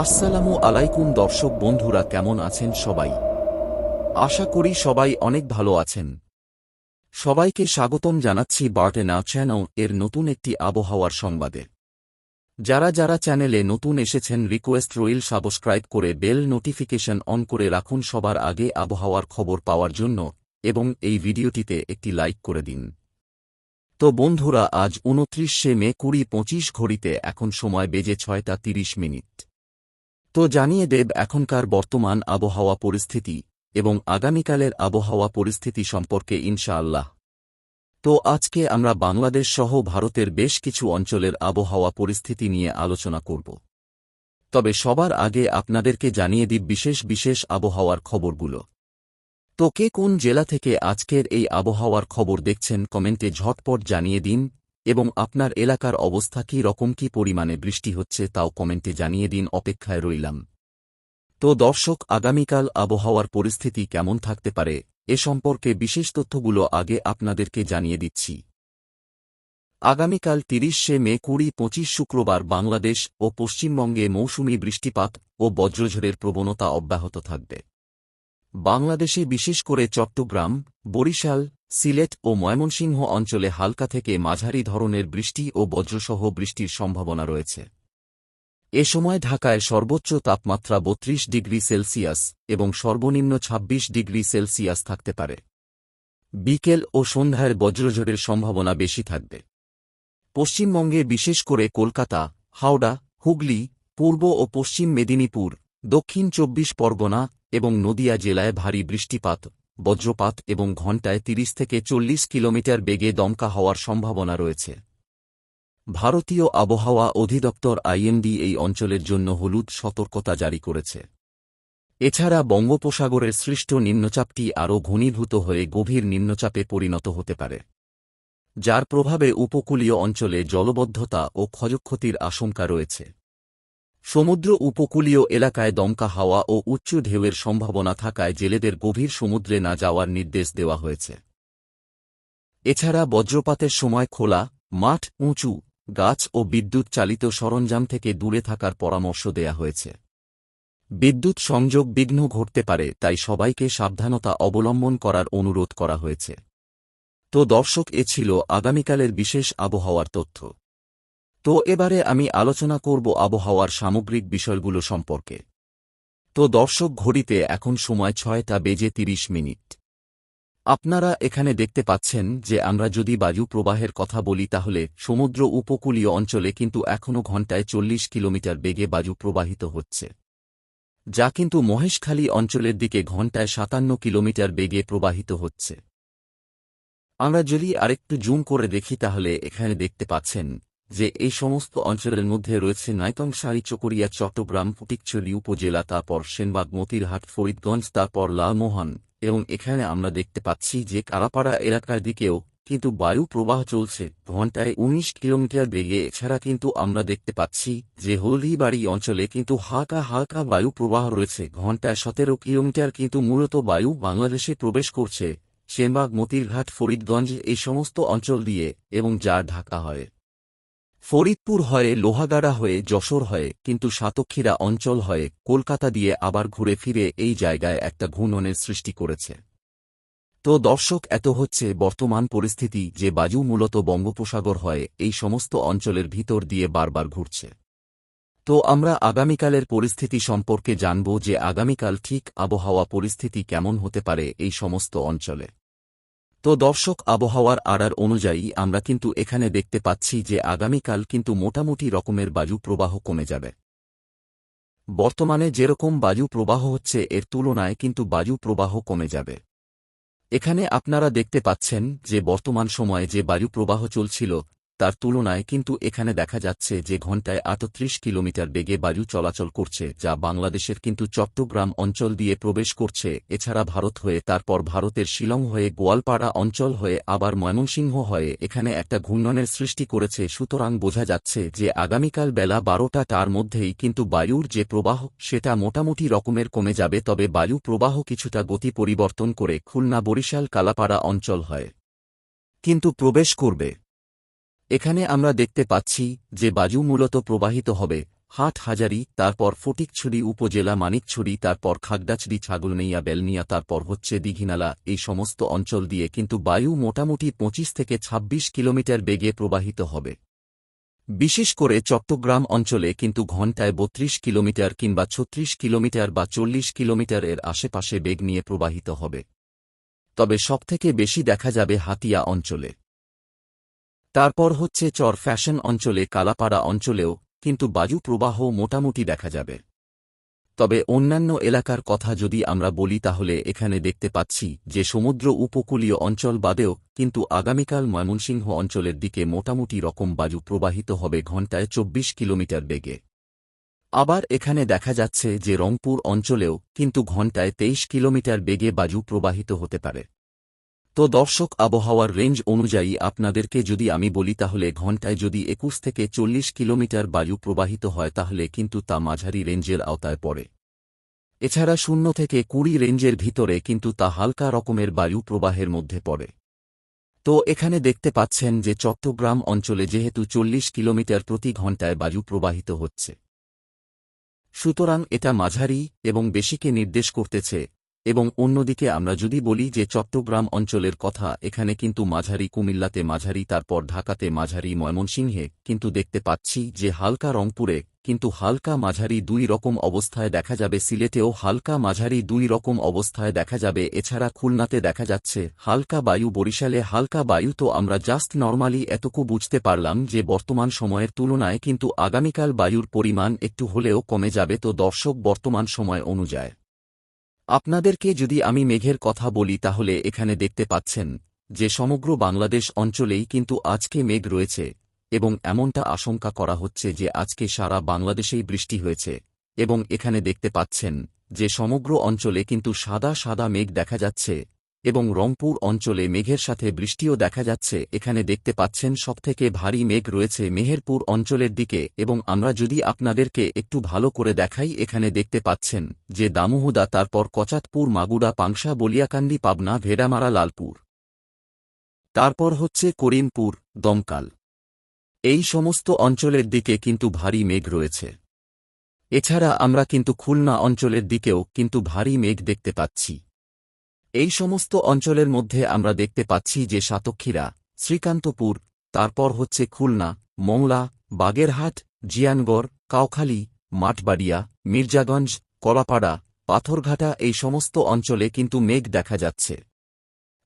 আসসালামু আলাইকুম দর্শক বন্ধুরা, কেমন আছেন সবাই? আশা করি সবাই অনেক ভালো আছেন। সবাইকে স্বাগতম জানাচ্ছি বার্টেনা চ্যানেল এর নতুন একটি আবহাওয়ার সংবাদে। যারা যারা চ্যানেলে নতুন এসেছেন রিকোয়েস্ট রইল সাবস্ক্রাইব করে বেল নোটিফিকেশন অন করে রাখুন সবার আগে আবহাওয়ার খবর পাওয়ার জন্য, এবং এই ভিডিওটিতে একটি লাইক করে দিন। তো বন্ধুরা, আজ 29শে মে 2025 ঘড়িতে এখন সময় বেজে 6টা 30 মিনিট। তো জানিয়ে দেব এখনকার বর্তমান আবহাওয়া পরিস্থিতি এবং আগামীকালের আবহাওয়া পরিস্থিতি সম্পর্কে ইনশাআল্লাহ। তো আজকে আমরা বাংলাদেশ সহ ভারতের বেশ কিছু অঞ্চলের আবহাওয়া পরিস্থিতি নিয়ে আলোচনা করব। তবে সবার আগে আপনাদেরকে জানিয়ে দিই বিশেষ বিশেষ আবহাওয়ার খবরগুলো। তো কে কোন জেলা থেকে আজকের এই আবহাওয়ার খবর দেখছেন কমেন্টে ঝটপট জানিয়ে দিন, এবং আপনার এলাকার অবস্থা কী রকম, কী পরিমাণে বৃষ্টি হচ্ছে তাও কমেন্টে জানিয়ে দিন, অপেক্ষায় রইলাম। তো দর্শক, আগামীকাল আবহাওয়ার পরিস্থিতি কেমন থাকতে পারে এ সম্পর্কে বিশেষ তথ্যগুলো আগে আপনাদেরকে জানিয়ে দিচ্ছি। আগামীকাল 30শে মে 2025 শুক্রবার বাংলাদেশ ও পশ্চিমবঙ্গে মৌসুমী বৃষ্টিপাত ও বজ্রঝড়ের প্রবণতা অব্যাহত থাকবে। বাংলাদেশে বিশেষ করে চট্টগ্রাম, বরিশাল, সিলেট ও ময়মনসিংহ অঞ্চলে হালকা থেকে মাঝারি ধরনের বৃষ্টি ও বজ্রসহ বৃষ্টির সম্ভাবনা রয়েছে। এ সময় ঢাকায় সর্বোচ্চ তাপমাত্রা 32 ডিগ্রি সেলসিয়াস এবং সর্বনিম্ন 26 ডিগ্রি সেলসিয়াস থাকতে পারে। বিকেল ও সন্ধ্যায় বজ্রঝড়ের সম্ভাবনা বেশি থাকবে। পশ্চিমবঙ্গে বিশেষ করে কলকাতা, হাওড়া, হুগলি, পূর্ব ও পশ্চিম মেদিনীপুর, দক্ষিণ 24 পরগনা এবং নদিয়া জেলায় ভারী বৃষ্টিপাত, বজ্রপাত এবং ঘণ্টায় 30 থেকে 40 কিলোমিটার বেগে দমকা হওয়ার সম্ভাবনা রয়েছে। ভারতীয় আবহাওয়া অধিদপ্তর আইএমডি এই অঞ্চলের জন্য হলুদ সতর্কতা জারি করেছে। এছাড়া বঙ্গোপসাগরের সৃষ্ট নিম্নচাপটি আরও ঘনীভূত হয়ে গভীর নিম্নচাপে পরিণত হতে পারে, যার প্রভাবে উপকূলীয় অঞ্চলে জলবদ্ধতা ও ক্ষয়ক্ষতির আশঙ্কা রয়েছে। সমুদ্র উপকূলীয় এলাকায় দমকা হাওয়া ও উচ্চ ঢেউয়ের সম্ভাবনা থাকায় জেলেদের গভীর সমুদ্রে না যাওয়ার নির্দেশ দেওয়া হয়েছে। এছাড়া বজ্রপাতের সময় খোলা মাঠ, উঁচু গাছ ও বিদ্যুৎ চালিত সরঞ্জাম থেকে দূরে থাকার পরামর্শ দেয়া হয়েছে। বিদ্যুৎ সংযোগ বিঘ্ন ঘটতে পারে, তাই সবাইকে সাবধানতা অবলম্বন করার অনুরোধ করা হয়েছে। তো দর্শক, এ ছিল আগামীকালের বিশেষ আবহাওয়ার তথ্য। তো এবারে আমি আলোচনা করব আবহাওয়ার সামগ্রিক বিষয়গুলো সম্পর্কে। তো দর্শক, ঘড়িতে এখন সময় 6টা 30 মিনিট। আপনারা এখানে দেখতে পাচ্ছেন যে আমরা যদি বায়ু প্রবাহের কথা বলি তাহলে সমুদ্র উপকূলীয় অঞ্চলে কিন্তু এখনও ঘণ্টায় 40 কিলোমিটার বেগে বায়ু প্রবাহিত হচ্ছে, যা কিন্তু মহেশখালী অঞ্চলের দিকে ঘণ্টায় 57 কিলোমিটার বেগে প্রবাহিত হচ্ছে। আমরা যদি আরেকটু জুম করে দেখি তাহলে এখানে দেখতে পাচ্ছেন যে এই সমস্ত অঞ্চলের মধ্যে রয়েছে নাইতংসারী, চকরিয়া, চট্টগ্রাম, ফটিকছড়ি উপজেলা, তারপর সেনবাগ, মতিরহাট, ফরিদগঞ্জ, তারপর লালমোহন, এবং এখানে আমরা দেখতে পাচ্ছি যে কালাপাড়া এলাকার দিকেও কিন্তু বায়ু প্রবাহ চলছে ঘণ্টায় 19 কিলোমিটার বেগে। এছাড়া কিন্তু আমরা দেখতে পাচ্ছি যে হলদিবাড়ি অঞ্চলে কিন্তু হালকা হালকা বায়ু প্রবাহ রয়েছে ঘণ্টায় 17 কিলোমিটার, কিন্তু মূলত বায়ু বাংলাদেশে প্রবেশ করছে সেনবাগ, মতিরঘাট, ফরিদগঞ্জ এই সমস্ত অঞ্চল দিয়ে, এবং যা ঢাকা হয়ে, ফরিদপুর হয়ে, লোহাগাড়া হয়ে, যশোর হয়ে, কিন্তু সাতক্ষীরা অঞ্চল হয়ে কলকাতা দিয়ে আবার ঘুরে ফিরে এই জায়গায় একটা ঘূর্ণনের সৃষ্টি করেছে। তো দর্শক, এত হচ্ছে বর্তমান পরিস্থিতি যে বায়ু মূলত বঙ্গোপসাগর হয়ে এই সমস্ত অঞ্চলের ভিতর দিয়ে বারবার ঘুরছে। তো আমরা আগামীকালের পরিস্থিতি সম্পর্কে জানব যে আগামীকাল ঠিক আবহাওয়া পরিস্থিতি কেমন হতে পারে এই সমস্ত অঞ্চলে। তো দর্শক, আবহাওয়ার আড়ার অনুযায়ী আমরা কিন্তু এখানে দেখতে পাচ্ছি যে আগামীকাল কিন্তু মোটামুটি রকমের বায়ু প্রবাহ কমে যাবে। বর্তমানে যেরকম বায়ু প্রবাহ হচ্ছে এর তুলনায় কিন্তু বায়ু প্রবাহ কমে যাবে। এখানে আপনারা দেখতে পাচ্ছেন যে বর্তমান সময়ে যে বায়ু প্রবাহ চলছিল তার তুলনায় কিন্তু এখানে দেখা যাচ্ছে যে ঘণ্টায় 38 কিলোমিটার বেগে বায়ু চলাচল করছে, যা বাংলাদেশের কিন্তু চট্টগ্রাম অঞ্চল দিয়ে প্রবেশ করছে। এছাড়া ভারত হয়ে, তারপর ভারতের শিলং হয়ে, গোয়ালপাড়া অঞ্চল হয়ে, আবার ময়মনসিংহ হয়ে এখানে একটা ঘূর্ণনের সৃষ্টি করেছে। সুতরাং বোঝা যাচ্ছে যে আগামীকাল বেলা 12টার মধ্যেই কিন্তু বায়ুর যে প্রবাহ সেটা মোটামুটি রকমের কমে যাবে, তবে বায়ু প্রবাহ কিছুটা গতি পরিবর্তন করে খুলনা, বরিশাল, কালাপাড়া অঞ্চল হয় কিন্তু প্রবেশ করবে। এখানে আমরা দেখতে পাচ্ছি যে বায়ু মূলত প্রবাহিত হবে হাটহাজারী, তারপর ফটিকছড়ি উপজেলা মানিকছড়ি, তারপর খাগড়াছড়ি, ছাগলনাইয়া, বেলনিয়া, তারপর হচ্ছে দীঘিনালা। এই সমস্ত অঞ্চল দিয়ে কিন্তু বায়ু মোটামুটি 25 থেকে 26 কিলোমিটার বেগে প্রবাহিত হবে। বিশেষ করে চট্টগ্রাম অঞ্চলে কিন্তু ঘণ্টায় 32 কিলোমিটার কিংবা 36 কিলোমিটার বা 40 কিলোমিটার এর আশেপাশে বেগ নিয়ে প্রবাহিত হবে। তবে সবথেকে বেশি দেখা যাবে হাতিয়া অঞ্চলে। তারপর হচ্ছে চর ফ্যাশন অঞ্চলে, কালাপাড়া অঞ্চলেও কিন্তু বায়ু প্রবাহ মোটামুটি দেখা যাবে। তবে অন্যান্য এলাকার কথা যদি আমরা বলি তাহলে এখানে দেখতে পাচ্ছি যে সমুদ্র উপকূলীয় অঞ্চল বাদেও কিন্তু আগামীকাল ময়মনসিংহ অঞ্চলের দিকে মোটামুটি রকম বায়ু প্রবাহিত হবে ঘণ্টায় 24 কিলোমিটার বেগে। আবার এখানে দেখা যাচ্ছে যে রংপুর অঞ্চলেও কিন্তু ঘণ্টায় 23 কিলোমিটার বেগে বায়ু প্রবাহিত হতে পারে। তো দর্শক, আবহাওয়ার রেঞ্জ অনুযায়ী আপনাদেরকে যদি আমি বলি তাহলে ঘণ্টায় যদি 21 থেকে 40 কিলোমিটার বায়ু প্রবাহিত হয় তাহলে কিন্তু তা মাঝারি রেঞ্জের আওতায় পড়ে। এছাড়া 0 থেকে 20 রেঞ্জের ভিতরে কিন্তু তা হালকা রকমের বায়ু প্রবাহের মধ্যে পড়ে। তো এখানে দেখতে পাচ্ছেন যে চট্টগ্রাম অঞ্চলে যেহেতু 40 কিলোমিটার প্রতি ঘণ্টায় বায়ু প্রবাহিত হচ্ছে, সুতরাং এটা মাঝারি এবং বেশিকে নির্দেশ করতেছে। এবং অন্যদিকে আমরা যদি বলি যে চট্টগ্রাম অঞ্চলের কথা, এখানে কিন্তু মাঝারি, কুমিল্লাতে মাঝারি, তারপর ঢাকাতে মাঝারি, ময়মনসিংহে কিন্তু দেখতে পাচ্ছি যে হালকা, রংপুরে কিন্তু হালকা মাঝারি দুই রকম অবস্থায় দেখা যাবে, সিলেটেও হালকা মাঝারি দুই রকম অবস্থায় দেখা যাবে। এছাড়া খুলনাতে দেখা যাচ্ছে হালকা বায়ু, বরিশালে হালকা বায়ু। তো আমরা জাস্ট নরমালি এতটুকু বুঝতে পারলাম যে বর্তমান সময়ের তুলনায় কিন্তু আগামীকাল বায়ুর পরিমাণ একটু হলেও কমে যাবে। তো দর্শক, বর্তমান সময় অনুযায়ী আপনাদেরকে যদি আমি মেঘের কথা বলি তাহলে এখানে দেখতে পাচ্ছেন যে সমগ্র বাংলাদেশ অঞ্চলেই কিন্তু আজকে মেঘ রয়েছে এবং এমনটা আশঙ্কা করা হচ্ছে যে আজকে সারা বাংলাদেশেই বৃষ্টি হয়েছে। এবং এখানে দেখতে পাচ্ছেন যে সমগ্র অঞ্চলে কিন্তু সাদা সাদা মেঘ দেখা যাচ্ছে এবং রংপুর অঞ্চলে মেঘের সাথে বৃষ্টিও দেখা যাচ্ছে। এখানে দেখতে পাচ্ছেন সবথেকে ভারী মেঘ রয়েছে মেহেরপুর অঞ্চলের দিকে। এবং আমরা যদি আপনাদেরকে একটু ভালো করে দেখাই, এখানে দেখতে পাচ্ছেন যে দামুহুদা, তারপর কচাতপুর, মাগুরা, পাংশা, বলিয়াকান্দি, পাবনা, ভেড়ামারা, লালপুর, তারপর হচ্ছে করিমপুর, দমকাল, এই সমস্ত অঞ্চলের দিকে কিন্তু ভারী মেঘ রয়েছে। এছাড়া আমরা কিন্তু খুলনা অঞ্চলের দিকেও কিন্তু ভারী মেঘ দেখতে পাচ্ছি। এই সমস্ত অঞ্চলের মধ্যে আমরা দেখতে পাচ্ছি যে সাতক্ষীরা, শ্রীকান্তপুর, তারপর হচ্ছে খুলনা, মংলা, বাগেরহাট, জিয়ানগড়, কাউখালী, মাঠবাড়িয়া, মির্জাগঞ্জ, কলাপাড়া, পাথরঘাটা, এই সমস্ত অঞ্চলে কিন্তু মেঘ দেখা যাচ্ছে।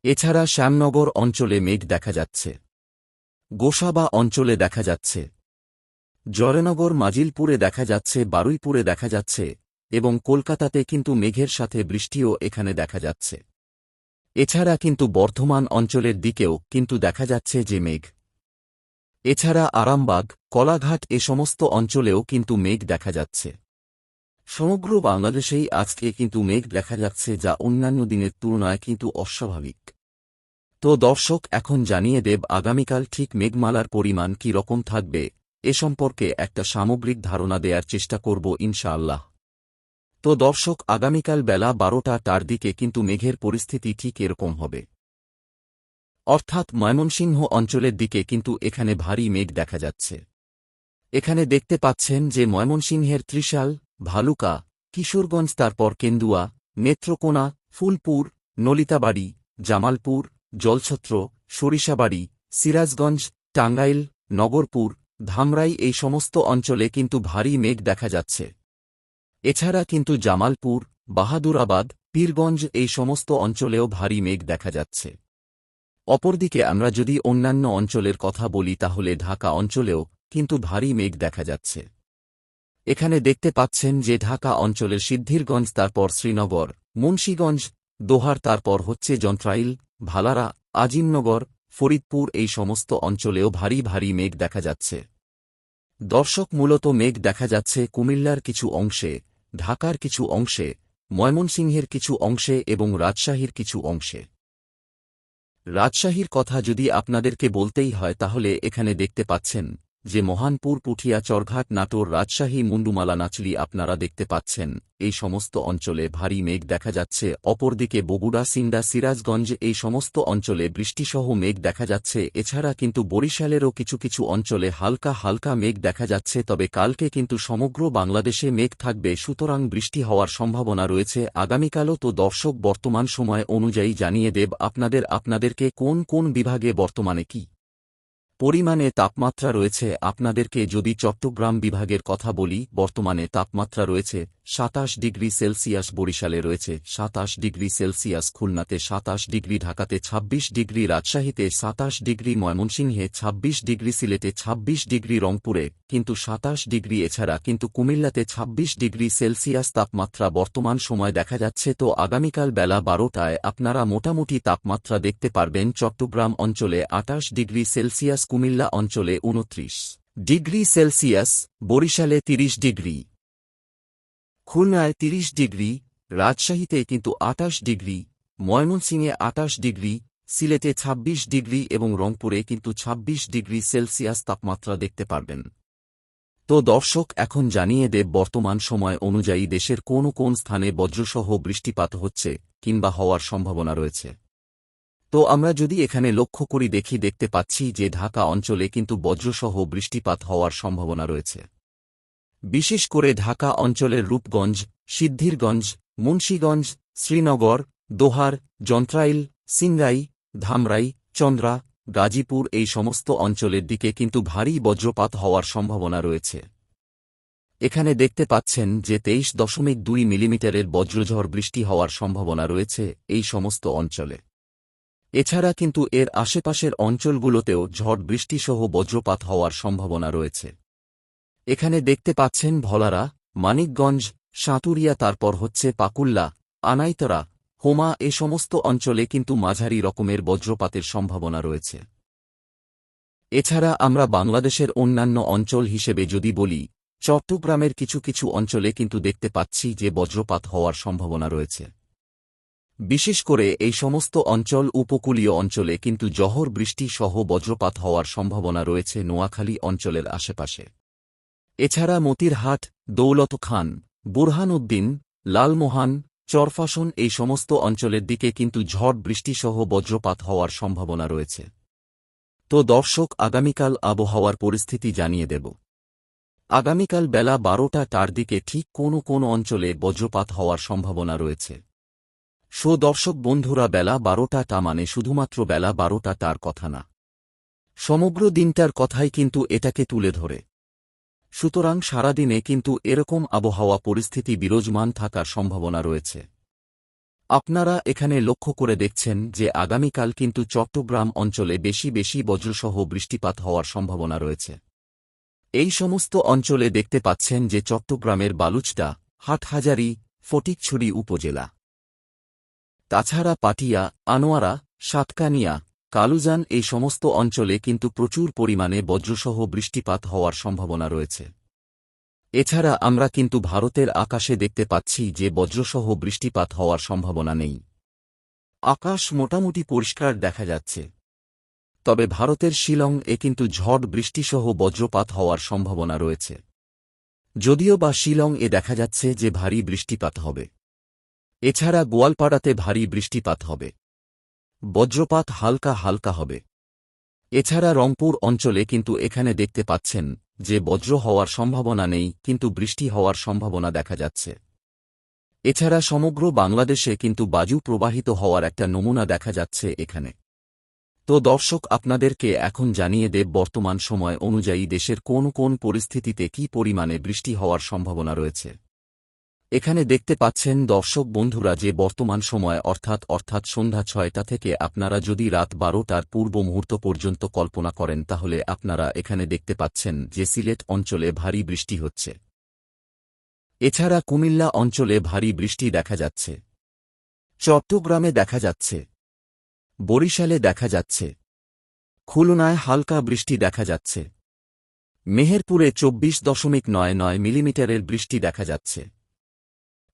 এছাড়া শ্যামনগর অঞ্চলে মেঘ দেখা যাচ্ছে, গোসাবা অঞ্চলে দেখা যাচ্ছে, জয়নগর, মাজিলপুরে দেখা যাচ্ছে, বারুইপুরে দেখা যাচ্ছে এবং কলকাতাতে কিন্তু মেঘের সাথে বৃষ্টিও এখানে দেখা যাচ্ছে। এছাড়া কিন্তু বর্ধমান অঞ্চলের দিকেও কিন্তু দেখা যাচ্ছে যে মেঘ। এছাড়া আরামবাগ, কলাঘাট, এ সমস্ত অঞ্চলেও কিন্তু মেঘ দেখা যাচ্ছে। সমগ্র বাংলাদেশেই আজকে কিন্তু মেঘ দেখা যাচ্ছে, যা অন্যান্য দিনের তুলনায় কিন্তু অস্বাভাবিক। তো দর্শক, এখন জানিয়ে দেব আগামীকাল ঠিক মেঘমালার পরিমাণ কী রকম থাকবে, এ সম্পর্কে একটা সামগ্রিক ধারণা দেওয়ার চেষ্টা করব ইনশাআল্লাহ। তো দর্শক, আগামীকাল বেলা 12টার দিকে কিন্তু মেঘের পরিস্থিতি ঠিক এরকম হবে, অর্থাৎ ময়মনসিংহ অঞ্চলের দিকে কিন্তু এখানে ভারী মেঘ দেখা যাচ্ছে। এখানে দেখতে পাচ্ছেন যে ময়মনসিংহের ত্রিশাল, ভালুকা, কিশোরগঞ্জ, তারপর কেন্দুয়া, নেত্রকোনা, ফুলপুর, নলিতাবাড়ি, জামালপুর, জলছত্র, সরিষাবাড়ি, সিরাজগঞ্জ, টাঙ্গাইল, নগরপুর, ধামরাই, এই সমস্ত অঞ্চলে কিন্তু ভারী মেঘ দেখা যাচ্ছে। এছাড়া কিন্তু জামালপুর, বাহাদুরাবাদ, পীরগঞ্জ, এই সমস্ত অঞ্চলেও ভারী মেঘ দেখা যাচ্ছে। অপরদিকে আমরা যদি অন্যান্য অঞ্চলের কথা বলি তাহলে ঢাকা অঞ্চলেও কিন্তু ভারী মেঘ দেখা যাচ্ছে। এখানে দেখতে পাচ্ছেন যে ঢাকা অঞ্চলের সিদ্ধিরগঞ্জ, তারপর শ্রীনগর, মুন্সীগঞ্জ, দোহার, তারপর হচ্ছে যন্ত্রাইল, ভালারা, আজিমনগর, ফরিদপুর, এই সমস্ত অঞ্চলেও ভারী ভারী মেঘ দেখা যাচ্ছে। দর্শক, মূলত মেঘ দেখা যাচ্ছে কুমিল্লার কিছু অংশে, ঢাকার কিছু অংশে, ময়মনসিংহের কিছু অংশে এবং রাজশাহীর কিছু অংশে। রাজশাহীর কথা যদি আপনাদেরকে বলতেই হয় তাহলে এখানে দেখতে পাচ্ছেন যে মহানপুর, পুঠিয়া, চরঘাট, নাটোর, রাজশাহী, মুন্ডুমালা, নাচলি আপনারা দেখতে পাচ্ছেন এই সমস্ত অঞ্চলে ভারী মেঘ দেখা যাচ্ছে। অপরদিকে বগুড়া, সিন্ডা, সিরাজগঞ্জ এই সমস্ত অঞ্চলে বৃষ্টিসহ মেঘ দেখা যাচ্ছে। এছাড়া কিন্তু বরিশালেরও কিছু কিছু অঞ্চলে হালকা হালকা মেঘ দেখা যাচ্ছে। তবে কালকে কিন্তু সমগ্র বাংলাদেশে মেঘ থাকবে, সুতরাং বৃষ্টি হওয়ার সম্ভাবনা রয়েছে আগামীকালও। তো দর্শক, বর্তমান সময় অনুযায়ী জানিয়ে দেব আপনাদেরকে কোন কোন বিভাগে বর্তমানে কি পরিমাণে তাপমাত্রা রয়েছে। আপনাদেরকে যদি চট্টগ্রাম বিভাগের কথা বলি, বর্তমানে তাপমাত্রা রয়েছে ২৭ ডিগ্রি সেলসিয়াস, বরিশালে রয়েছে ২৭ ডিগ্রি সেলসিয়াস, খুলনাতে ২৭ ডিগ্রি, ঢাকাতে ২৬ ডিগ্রি, রাজশাহীতে ২৭ ডিগ্রি, ময়মনসিংহে ২৬ ডিগ্রি, সিলেটে ২৬ ডিগ্রি, রংপুরে কিন্তু ২৭ ডিগ্রি। এছাড়া কিন্তু কুমিল্লাতে ২৬ ডিগ্রি সেলসিয়াস তাপমাত্রা বর্তমান সময় দেখা যাচ্ছে। তো আগামীকাল বেলা ১২টায় আপনারা মোটামুটি তাপমাত্রা দেখতে পারবেন চট্টগ্রাম অঞ্চলে ২৮ ডিগ্রি সেলসিয়াস, কুমিল্লা অঞ্চলে ২৯ ডিগ্রি সেলসিয়াস, বরিশালে ৩০ ডিগ্রি, খুলনায় ৩০ ডিগ্রি, রাজশাহীতে কিন্তু ২৮ ডিগ্রি, ময়মনসিংহে ২৮ ডিগ্রি, সিলেটে ২৬ ডিগ্রি এবং রংপুরে কিন্তু ২৬ ডিগ্রি সেলসিয়াস তাপমাত্রা দেখতে পারবেন। তো দর্শক, এখন জানিয়ে দেব বর্তমান সময় অনুযায়ী দেশের কোন কোন স্থানে বজ্রসহ বৃষ্টিপাত হচ্ছে কিংবা হওয়ার সম্ভাবনা রয়েছে। তো আমরা যদি এখানে লক্ষ্য করি দেখতে পাচ্ছি যে ঢাকা অঞ্চলে কিন্তু বজ্রসহ বৃষ্টিপাত হওয়ার সম্ভাবনা রয়েছে। বিশেষ করে ঢাকা অঞ্চলের রূপগঞ্জ, সিদ্ধিরগঞ্জ, মুন্সীগঞ্জ, শ্রীনগর, দোহার, যন্ত্রাইল, সিংগাই, ধামরাই, চন্দ্রা, গাজীপুর এই সমস্ত অঞ্চলের দিকে কিন্তু ভারী বজ্রপাত হওয়ার সম্ভাবনা রয়েছে। এখানে দেখতে পাচ্ছেন যে ২৩.২ মিলিমিটারের বজ্রঝড় বৃষ্টি হওয়ার সম্ভাবনা রয়েছে এই সমস্ত অঞ্চলে। এছাড়া কিন্তু এর আশেপাশের অঞ্চলগুলোতেও ঝড় বৃষ্টিসহ বজ্রপাত হওয়ার সম্ভাবনা রয়েছে। এখানে দেখতে পাচ্ছেন ভোলারা, মানিকগঞ্জ, সাঁতুরিয়া, তারপর হচ্ছে পাকুল্লা, আনাইতরা, হোমা এ সমস্ত অঞ্চলে কিন্তু মাঝারি রকমের বজ্রপাতের সম্ভাবনা রয়েছে। এছাড়া আমরা বাংলাদেশের অন্যান্য অঞ্চল হিসেবে যদি বলি, চট্টগ্রামের কিছু কিছু অঞ্চলে কিন্তু দেখতে পাচ্ছি যে বজ্রপাত হওয়ার সম্ভাবনা রয়েছে। বিশেষ করে এই সমস্ত অঞ্চল উপকূলীয় অঞ্চলে কিন্তু জহর বৃষ্টি সহ বজ্রপাত হওয়ার সম্ভাবনা রয়েছে নোয়াখালী অঞ্চলের আশেপাশে। এছাড়া মতিরহাট, দৌলতখান, বুরহানউদ্দিন, লালমোহান, চরফাশন এই সমস্ত অঞ্চলের দিকে কিন্তু ঝড় বৃষ্টিসহ বজ্রপাত হওয়ার সম্ভাবনা রয়েছে। তো দর্শক, আগামীকাল আবহাওয়ার পরিস্থিতি জানিয়ে দেব। আগামীকাল বেলা ১২টার দিকে ঠিক কোন অঞ্চলে বজ্রপাত হওয়ার সম্ভাবনা রয়েছে। দর্শক বন্ধুরা, বেলা ১২টা মানে শুধুমাত্র বেলা ১২টার কথা না, সমগ্র দিনটার কথাই কিন্তু এটাকে তুলে ধরে। সুতরাং সারাদিনে কিন্তু এরকম আবহাওয়া পরিস্থিতি বিরাজমান থাকার সম্ভাবনা রয়েছে। আপনারা এখানে লক্ষ্য করে দেখছেন যে আগামীকাল কিন্তু চট্টগ্রাম অঞ্চলে বেশি বেশি বজ্রসহ বৃষ্টিপাত হওয়ার সম্ভাবনা রয়েছে। এই সমস্ত অঞ্চলে দেখতে পাচ্ছেন যে চট্টগ্রামের বালুচটা, হাটহাজারী, ফটিকছড়ি উপজেলা, তাছাড়া পাটিয়া, আনোয়ারা, সাতকানিয়া, কালুজান এই সমস্ত অঞ্চলে কিন্তু প্রচুর পরিমাণে বজ্রসহ বৃষ্টিপাত হওয়ার সম্ভাবনা রয়েছে। এছাড়া আমরা কিন্তু ভারতের আকাশে দেখতে পাচ্ছি যে বজ্রসহ বৃষ্টিপাত হওয়ার সম্ভাবনা নেই। আকাশ মোটামুটি পরিষ্কার দেখা যাচ্ছে। তবে ভারতের শিলং এ কিন্তু ঝড় বৃষ্টিসহ বজ্রপাত হওয়ার সম্ভাবনা রয়েছে। যদিও বা শিলং এ দেখা যাচ্ছে যে ভারী বৃষ্টিপাত হবে। এছাড়া গোয়ালপাড়াতে ভারী বৃষ্টিপাত হবে, বজ্রপাত হালকা হালকা হবে। এছাড়া রংপুর অঞ্চলে কিন্তু এখানে দেখতে পাচ্ছেন যে বজ্র হওয়ার সম্ভাবনা নেই, কিন্তু বৃষ্টি হওয়ার সম্ভাবনা দেখা যাচ্ছে। এছাড়া সমগ্র বাংলাদেশে কিন্তু বায়ু প্রবাহিত হওয়ার একটা নমুনা দেখা যাচ্ছে এখানে। তো দর্শক, আপনাদেরকে এখন জানিয়ে দেব বর্তমান সময় অনুযায়ী দেশের কোন কোন পরিস্থিতিতে কি পরিমাণে বৃষ্টি হওয়ার সম্ভাবনা রয়েছে। এখানে দেখতে পাচ্ছেন দর্শক বন্ধুরা যে বর্তমান সময় অর্থাৎ সন্ধ্যা ৬টা থেকে আপনারা যদি রাত ১২টার পূর্ব মুহূর্ত পর্যন্ত কল্পনা করেন, তাহলে আপনারা এখানে দেখতে পাচ্ছেন যে সিলেট অঞ্চলে ভারী বৃষ্টি হচ্ছে। এছাড়া কুমিল্লা অঞ্চলে ভারী বৃষ্টি দেখা যাচ্ছে, চট্টগ্রামে দেখা যাচ্ছে, বরিশালে দেখা যাচ্ছে, খুলনায় হালকা বৃষ্টি দেখা যাচ্ছে, মেহেরপুরে ২৪.৯৯ মিলিমিটারের বৃষ্টি দেখা যাচ্ছে,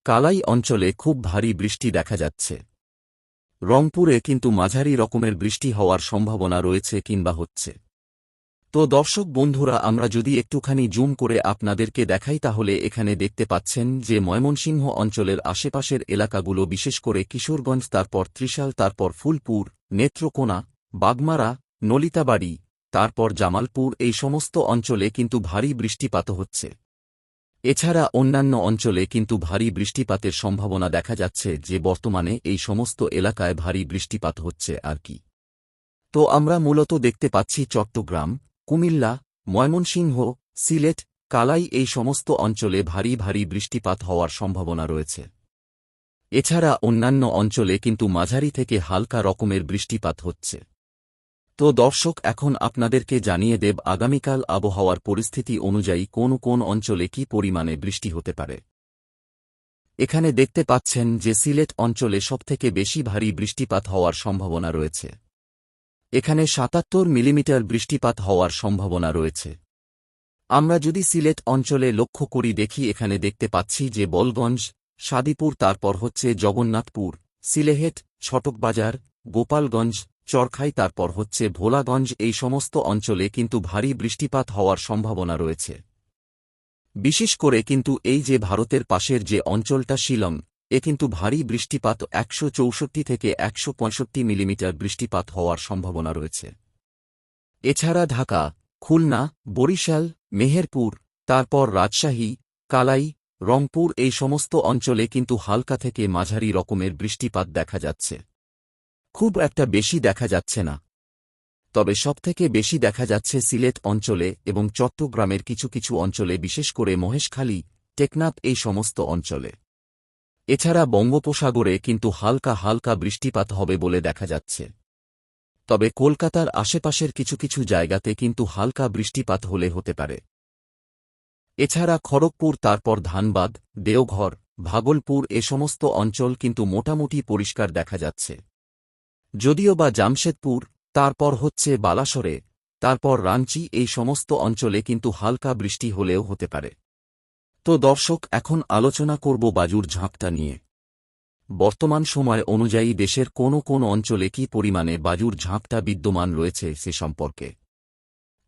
কালাই অঞ্চলে খুব ভারী বৃষ্টি দেখা যাচ্ছে, রংপুরে কিন্তু মাঝারি রকমের বৃষ্টি হওয়ার সম্ভাবনা রয়েছে কিংবা হচ্ছে। তো দর্শক বন্ধুরা, আমরা যদি একটুখানি জুম করে আপনাদেরকে দেখাই তাহলে এখানে দেখতে পাচ্ছেন যে ময়মনসিংহ অঞ্চলের আশেপাশের এলাকাগুলো, বিশেষ করে কিশোরগঞ্জ, তারপর ত্রিশাল, তারপর ফুলপুর, নেত্রকোনা, বাগমারা, নলিতাবাড়ি, তারপর জামালপুর, এই সমস্ত অঞ্চলে কিন্তু ভারী বৃষ্টিপাত হচ্ছে। এছাড়া অন্যান্য অঞ্চলে কিন্তু ভারী বৃষ্টিপাতের সম্ভাবনা দেখা যাচ্ছে, যে বর্তমানে এই সমস্ত এলাকায় ভারী বৃষ্টিপাত হচ্ছে আর কি। তো আমরা মূলত দেখতে পাচ্ছি চট্টগ্রাম, কুমিল্লা, ময়মনসিংহ, সিলেট, কালাই, এই সমস্ত অঞ্চলে ভারী ভারী বৃষ্টিপাত হওয়ার সম্ভাবনা রয়েছে। এছাড়া অন্যান্য অঞ্চলে কিন্তু মাঝারি থেকে হালকা রকমের বৃষ্টিপাত হচ্ছে। তো দর্শক, এখন আপনাদেরকে জানিয়ে দেব আগামীকাল আবহাওয়ার পরিস্থিতি অনুযায়ী কোন কোন অঞ্চলে কি পরিমাণে বৃষ্টি হতে পারে। এখানে দেখতে পাচ্ছেন যে সিলেট অঞ্চলে সবথেকে বেশি ভারী বৃষ্টিপাত হওয়ার সম্ভাবনা রয়েছে। এখানে ৭৭ মিলিমিটার বৃষ্টিপাত হওয়ার সম্ভাবনা রয়েছে। আমরা যদি সিলেট অঞ্চলে লক্ষ্য করি, দেখি এখানে দেখতে পাচ্ছি যে বলগঞ্জ, সাদিপুর, তারপর হচ্ছে জগন্নাথপুর, সিলেহেট, ছটকবাজার, গোপালগঞ্জ, চরখাই, তারপর হচ্ছে ভোলাগঞ্জ, এই সমস্ত অঞ্চলে কিন্তু ভারী বৃষ্টিপাত হওয়ার সম্ভাবনা রয়েছে। বিশেষ করে কিন্তু এই যে ভারতের পাশের যে অঞ্চলটা শিলং, এ কিন্তু ভারী বৃষ্টিপাত ১৬৪ থেকে ১৬৫ মিলিমিটার বৃষ্টিপাত হওয়ার সম্ভাবনা রয়েছে। এছাড়া ঢাকা, খুলনা, বরিশাল, মেহেরপুর, তারপর রাজশাহী, কালাই, রংপুর, এই সমস্ত অঞ্চলে কিন্তু হালকা থেকে মাঝারি রকমের বৃষ্টিপাত দেখা যাচ্ছে। খুব একটা বেশি দেখা যাচ্ছে না, তবে সবথেকে বেশি দেখা যাচ্ছে সিলেট অঞ্চলে এবং চট্টগ্রামের কিছু কিছু অঞ্চলে, বিশেষ করে মহেশখালী, টেকনাফ, এই সমস্ত অঞ্চলে। এছাড়া বঙ্গোপসাগরে কিন্তু হালকা হালকা বৃষ্টিপাত হবে বলে দেখা যাচ্ছে। তবে কলকাতার আশেপাশের কিছু কিছু জায়গাতে কিন্তু হালকা বৃষ্টিপাত হলে হতে পারে। এছাড়া খড়গপুর, তারপর ধানবাদ, দেওঘর, ভাগলপুর, এ সমস্ত অঞ্চল কিন্তু মোটামুটি পরিষ্কার দেখা যাচ্ছে। যদিও বা জামশেদপুর, তারপর হচ্ছে বালাসরে, তারপর রাঞ্চি, এই সমস্ত অঞ্চলে কিন্তু হালকা বৃষ্টি হলেও হতে পারে। তো দর্শক, এখন আলোচনা করব বায়ুর ঝাপটা নিয়ে। বর্তমান সময় অনুযায়ী দেশের কোন কোন অঞ্চলে কি পরিমাণে বায়ুর ঝাপটা বিদ্যমান রয়েছে সে সম্পর্কে।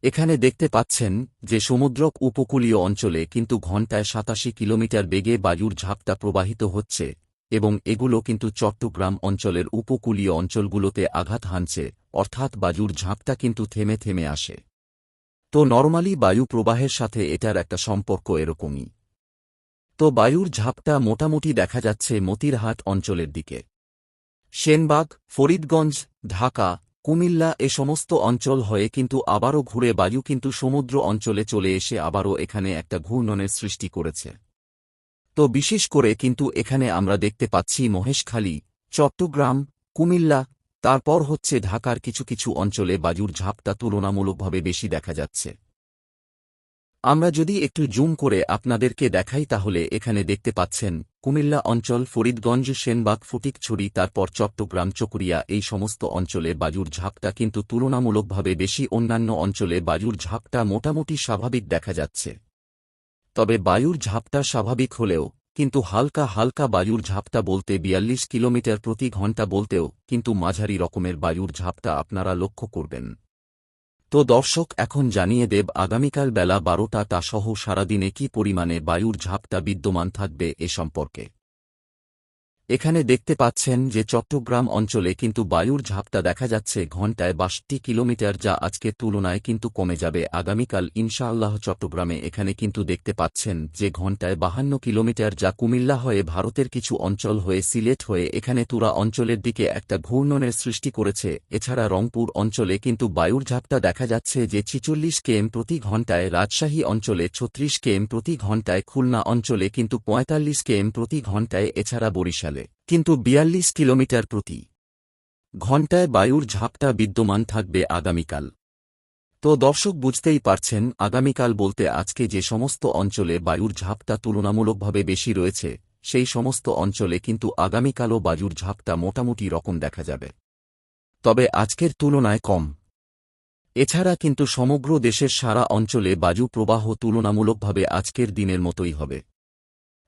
এখানে দেখতে পাচ্ছেন যে সমুদ্রক উপকূলীয় অঞ্চলে কিন্তু ঘণ্টায় ৮৭ কিলোমিটার বেগে বায়ুর ঝাপটা প্রবাহিত হচ্ছে, এবং এগুলো কিন্তু চট্টগ্রাম অঞ্চলের উপকূলীয় অঞ্চলগুলোতে আঘাত হানছে, অর্থাৎ বায়ুর ঝাপটা কিন্তু থেমে থেমে আসে। তো নরমালি বায়ু প্রবাহের সাথে এটার একটা সম্পর্ক এরকমই। তো বায়ুর ঝাপটা মোটামুটি দেখা যাচ্ছে মতিরহাট অঞ্চলের দিকে। সেনবাগ, ফরিদগঞ্জ, ঢাকা, কুমিল্লা, এ সমস্ত অঞ্চল হয়ে কিন্তু আবারও ঘুরে বায়ু কিন্তু সমুদ্র অঞ্চলে চলে এসে আবারও এখানে একটা ঘূর্ণনের সৃষ্টি করেছে। তো বিশেষ করে কিন্তু এখানে আমরা দেখতে পাচ্ছি মহেশখালী, চট্টগ্রাম, কুমিল্লা, তারপর হচ্ছে ঢাকার কিছু কিছু অঞ্চলে বায়ুর ঝাপটা তুলনামূলকভাবে বেশি দেখা যাচ্ছে। আমরা যদি একটু জুম করে আপনাদেরকে দেখাই তাহলে এখানে দেখতে পাচ্ছেন কুমিল্লা অঞ্চল, ফরিদগঞ্জ, সেনবাগ, ফটিকছড়ি, তারপর চট্টগ্রাম, চকরিয়া, এই সমস্ত অঞ্চলে বায়ুর ঝাপটা কিন্তু তুলনামূলকভাবে বেশি। অন্যান্য অঞ্চলে বায়ুর ঝাপটা মোটামুটি স্বাভাবিক দেখা যাচ্ছে। তবে বায়ুর ঝাপটা স্বাভাবিক হলেও কিন্তু হালকা হালকা বায়ুর ঝাপটা বলতে ৪২ কিলোমিটার প্রতি ঘণ্টা বলতেও কিন্তু মাঝারি রকমের বায়ুর ঝাপটা আপনারা লক্ষ্য করবেন। তো দর্শক, এখন জানিয়ে দেব আগামীকাল বেলা ১২টা সহ সারাদিনে কি পরিমাণে বায়ুর ঝাপটা বিদ্যমান থাকবে এ সম্পর্কে। এখানে দেখতে পাচ্ছেন যে চট্টগ্রাম অঞ্চলে কিন্তু বায়ুর ঝাপটা দেখা যাচ্ছে ঘণ্টায় ৬২ কিলোমিটার, যা আজকের তুলনায় কিন্তু কমে যাবে আগামীকাল ইনশাআল্লাহ। চট্টগ্রামে এখানে কিন্তু দেখতে পাচ্ছেন যে ঘণ্টায় ৫২ কিলোমিটার, যা কুমিল্লা হয়ে ভারতের কিছু অঞ্চল হয়ে সিলেট হয়ে এখানে তুরা অঞ্চলের দিকে একটা ঘূর্ণনের সৃষ্টি করেছে। এছাড়া রংপুর অঞ্চলে কিন্তু বায়ুর ঝাপটা দেখা যাচ্ছে যে ৪৬ কিমি প্রতি ঘণ্টায়, রাজশাহী অঞ্চলে ৩৬ কিমি প্রতি ঘণ্টায়, খুলনা অঞ্চলে কিন্তু ৪৫ কিমি প্রতি ঘণ্টায়, এছাড়া বরিশাল কিন্তু ৪২ কিলোমিটার প্রতি ঘণ্টায় বায়ুর ঝাপটা বিদ্যমান থাকবে আগামীকাল। তো দর্শক, বুঝতেই পারছেন আগামীকাল বলতে আজকে যে সমস্ত অঞ্চলে বায়ুর ঝাপটা তুলনামূলকভাবে বেশি রয়েছে সেই সমস্ত অঞ্চলে কিন্তু আগামীকালও বায়ুর ঝাপটা মোটামুটি রকম দেখা যাবে, তবে আজকের তুলনায় কম। এছাড়া কিন্তু সমগ্র দেশের সারা অঞ্চলে বায়ু প্রবাহ তুলনামূলকভাবে আজকের দিনের মতোই হবে,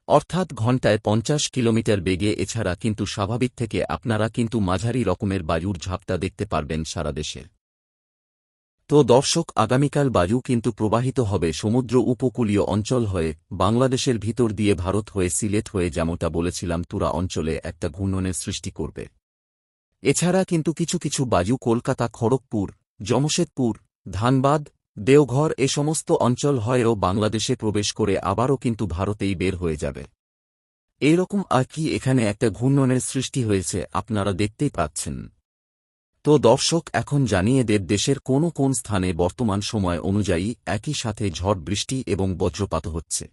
অর্থাৎ ঘণ্টায় ৫০ কিলোমিটার বেগে। এছাড়া কিন্তু স্বাভাবিক থেকে আপনারা কিন্তু মাঝারি রকমের বায়ুর ঝাপটা দেখতে পারবেন সারা দেশে। তো দর্শক, আগামীকাল বায়ু কিন্তু প্রবাহিত হবে সমুদ্র উপকূলীয় অঞ্চল হয়ে বাংলাদেশের ভিতর দিয়ে ভারত হয়ে সিলেট হয়ে, যেমনটা বলেছিলাম, তুরা অঞ্চলে একটা ঘূর্ণনের সৃষ্টি করবে। এছাড়া কিন্তু কিছু কিছু বায়ু কলকাতা, খড়গপুর, জমশেদপুর, ধানবাদ, দেওঘর এ সমস্ত অঞ্চল হয়েও বাংলাদেশে প্রবেশ করে আবারও কিন্তু ভারতেই বের হয়ে যাবে। এইরকম আর কি এখানে একটা ঘূর্ণনের সৃষ্টি হয়েছে, আপনারা দেখতেই পাচ্ছেন। তো দর্শক, এখন জানিয়ে দেব দেশের কোন কোন স্থানে বর্তমান সময় অনুযায়ী একই সাথে ঝড় বৃষ্টি এবং বজ্রপাত হচ্ছে।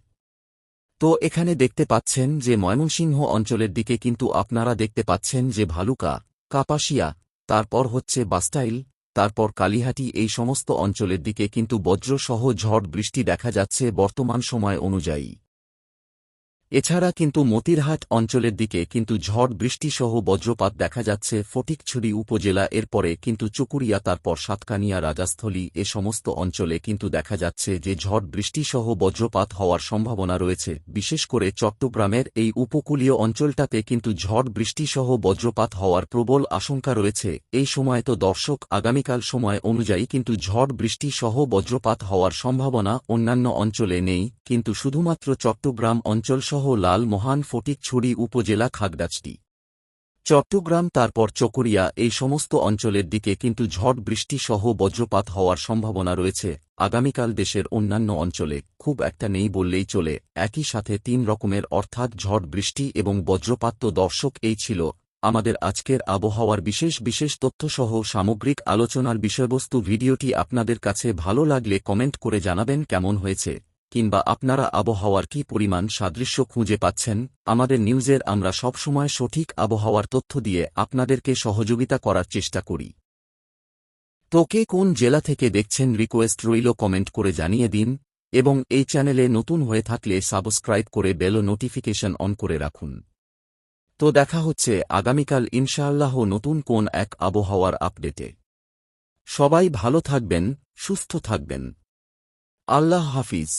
তো এখানে দেখতে পাচ্ছেন যে ময়মনসিংহ অঞ্চলের দিকে কিন্তু আপনারা দেখতে পাচ্ছেন যে ভালুকা, কাপাসিয়া, তারপর হচ্ছে বাস্টাইল, তারপর কালিহাটি, এই সমস্ত অঞ্চলের দিকে কিন্তু বজ্রসহ ঝড় বৃষ্টি দেখা যাচ্ছে বর্তমান সময় অনুযায়ী। এছাড়া কিন্তু মতিরহাট অঞ্চলের দিকে কিন্তু ঝড় বৃষ্টিসহ বজ্রপাত দেখা যাচ্ছে ফটিকছড়ি উপজেলা, এরপরে কিন্তু চুকুরিয়া, তারপর সাতকানিয়া, রাজাস্থলী এ সমস্ত অঞ্চলে কিন্তু দেখা যাচ্ছে যে ঝড় বৃষ্টিসহ বজ্রপাত হওয়ার সম্ভাবনা রয়েছে। বিশেষ করে চট্টগ্রামের এই উপকূলীয় অঞ্চলটাতে কিন্তু ঝড় বৃষ্টিসহ বজ্রপাত হওয়ার প্রবল আশঙ্কা রয়েছে। এই সময় তো দর্শক, আগামীকাল সময় অনুযায়ী কিন্তু ঝড় বৃষ্টিসহ বজ্রপাত হওয়ার সম্ভাবনা অন্যান্য অঞ্চলে নেই, কিন্তু শুধুমাত্র চট্টগ্রাম অঞ্চল সহ লালমোহন, ফটিকছড়ি উপজেলা, খাগড়াছড়ি, চট্টগ্রাম, তারপর চকরিয়া এই সমস্ত অঞ্চলের দিকে কিন্তু ঝড় বৃষ্টি সহ বজ্রপাত হওয়ার সম্ভাবনা রয়েছে। আগামীকাল দেশের অন্যান্য অঞ্চলে খুব একটা নেই বললেই চলে। একই সাথে 3 রকমের অর্থাৎ ঝড় বৃষ্টি এবং বজ্রপাত। তো দর্শক, এই ছিল আমাদের আজকের আবহাওয়ার বিশেষ বিশেষ তথ্যসহ সামগ্রিক আলোচনার বিষয়বস্তু। ভিডিওটি আপনাদের কাছে ভালো লাগলে কমেন্ট করে জানাবেন কেমন হয়েছে, কিংবা আপনারা আবহাওয়ার কি পরিমাণ সাদৃশ্য খুঁজে পাচ্ছেন। আমাদের নিউজের আমরা সবসময় সঠিক আবহাওয়ার তথ্য দিয়ে আপনাদেরকে সহযোগিতা করার চেষ্টা করি। তো কে কোন জেলা থেকে দেখছেন, রিকোয়েস্ট রইল কমেন্ট করে জানিয়ে দিন, এবং এই চ্যানেলে নতুন হয়ে থাকলে সাবস্ক্রাইব করে বেল নোটিফিকেশন অন করে রাখুন। তো দেখা হচ্ছে আগামীকাল ইনশাআল্লাহ নতুন কোন এক আবহাওয়ার আপডেটে। সবাই ভালো থাকবেন, সুস্থ থাকবেন। আল্লাহ হাফিজ।